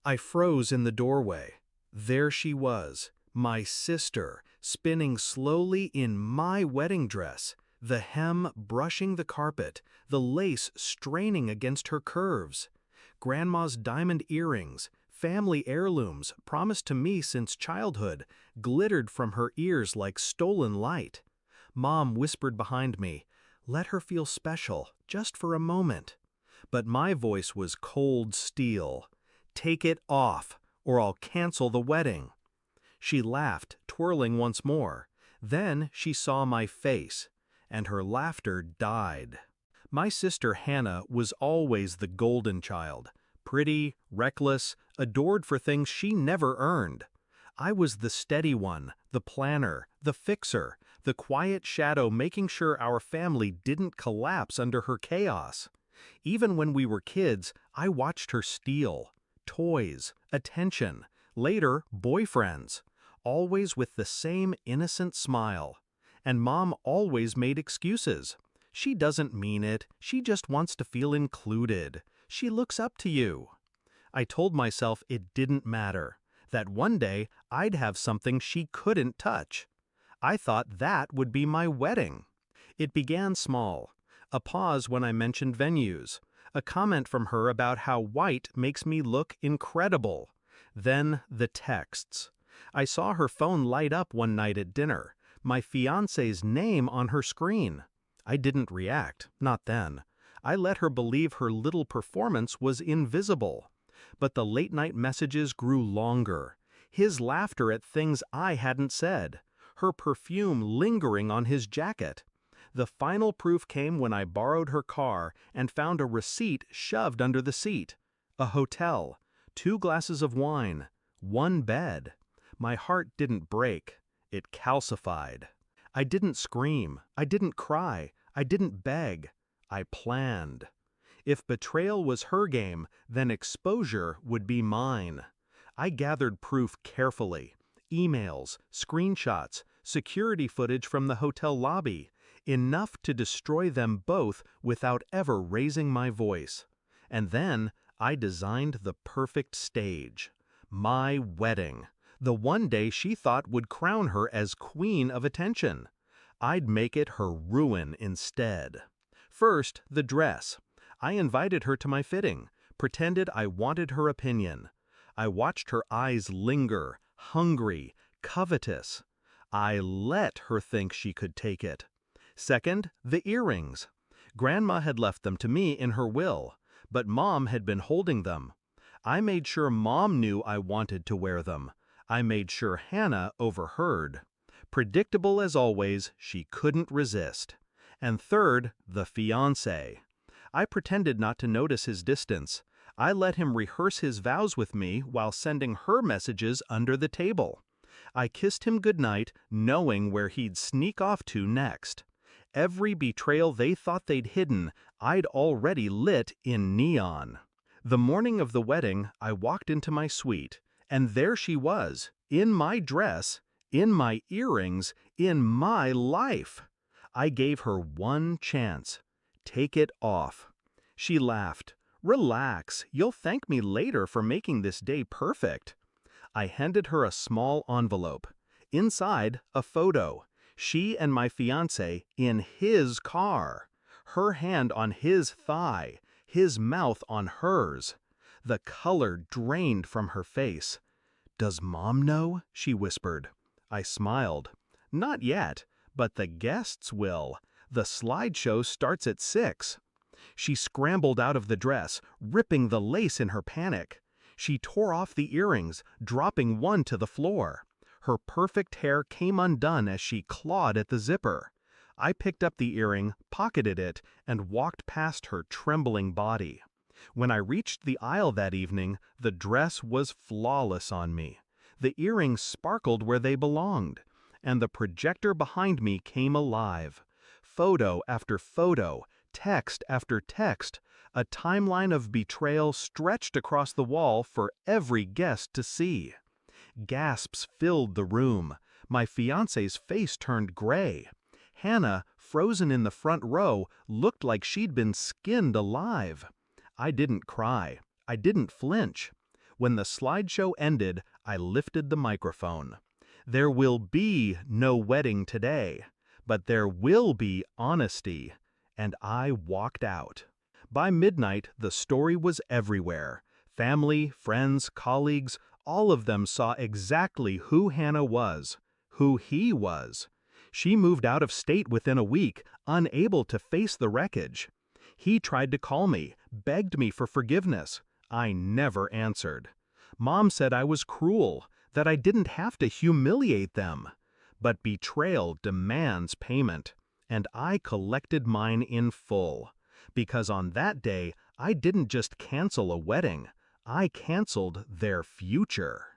I froze in the doorway. There she was, my sister, spinning slowly in my wedding dress, the hem brushing the carpet, the lace straining against her curves. Grandma's diamond earrings, family heirlooms promised to me since childhood, glittered from her ears like stolen light. Mom whispered behind me, "Let her feel special, just for a moment." But my voice was cold steel. "Take it off, or I'll cancel the wedding." She laughed, twirling once more. Then she saw my face, and her laughter died. My sister Hannah was always the golden child, pretty, reckless, adored for things she never earned. I was the steady one, the planner, the fixer, the quiet shadow making sure our family didn't collapse under her chaos. Even when we were kids, I watched her steal. Toys, attention, later boyfriends, always with the same innocent smile. And Mom always made excuses. "She doesn't mean it, she just wants to feel included. She looks up to you." I told myself it didn't matter, that one day I'd have something she couldn't touch. I thought that would be my wedding. It began small. A pause when I mentioned venues. A comment from her about how white makes me look incredible. Then the texts. I saw her phone light up one night at dinner, my fiancé's name on her screen. I didn't react, not then. I let her believe her little performance was invisible. But the late-night messages grew longer. His laughter at things I hadn't said. Her perfume lingering on his jacket. The final proof came when I borrowed her car and found a receipt shoved under the seat. A hotel, 2 glasses of wine, 1 bed. My heart didn't break. It calcified. I didn't scream. I didn't cry. I didn't beg. I planned. If betrayal was her game, then exposure would be mine. I gathered proof carefully. Emails, screenshots, security footage from the hotel lobby. Enough to destroy them both without ever raising my voice. And then I designed the perfect stage. My wedding. The one day she thought would crown her as queen of attention. I'd make it her ruin instead. First, the dress. I invited her to my fitting, pretended I wanted her opinion. I watched her eyes linger, hungry, covetous. I let her think she could take it. Second, the earrings. Grandma had left them to me in her will, but Mom had been holding them. I made sure Mom knew I wanted to wear them. I made sure Hannah overheard. Predictable as always, she couldn't resist. And third, the fiancé. I pretended not to notice his distance. I let him rehearse his vows with me while sending her messages under the table. I kissed him goodnight, knowing where he'd sneak off to next. Every betrayal they thought they'd hidden, I'd already lit in neon. The morning of the wedding, I walked into my suite, and there she was, in my dress, in my earrings, in my life. I gave her one chance. Take it off. She laughed. "Relax, you'll thank me later for making this day perfect." I handed her a small envelope. Inside, a photo. She and my fiancé in his car. Her hand on his thigh, his mouth on hers. The color drained from her face. "Does Mom know?" she whispered. I smiled. "Not yet, but the guests will. The slideshow starts at 6. She scrambled out of the dress, ripping the lace in her panic. She tore off the earrings, dropping one to the floor. Her perfect hair came undone as she clawed at the zipper. I picked up the earring, pocketed it, and walked past her trembling body. When I reached the aisle that evening, the dress was flawless on me. The earrings sparkled where they belonged, and the projector behind me came alive. Photo after photo, text after text, a timeline of betrayal stretched across the wall for every guest to see. Gasps filled the room. My fiancé's face turned gray. Hannah, frozen in the front row, looked like she'd been skinned alive. I didn't cry. I didn't flinch. When the slideshow ended, I lifted the microphone. There will be no wedding today, but there will be honesty. And I walked out. By midnight, the story was everywhere. Family, friends, colleagues, all of them saw exactly who Hannah was, who he was. She moved out of state within a week, unable to face the wreckage. He tried to call me, begged me for forgiveness. I never answered. Mom said I was cruel, that I didn't have to humiliate them. But betrayal demands payment, and I collected mine in full. Because on that day, I didn't just cancel a wedding, I canceled their future.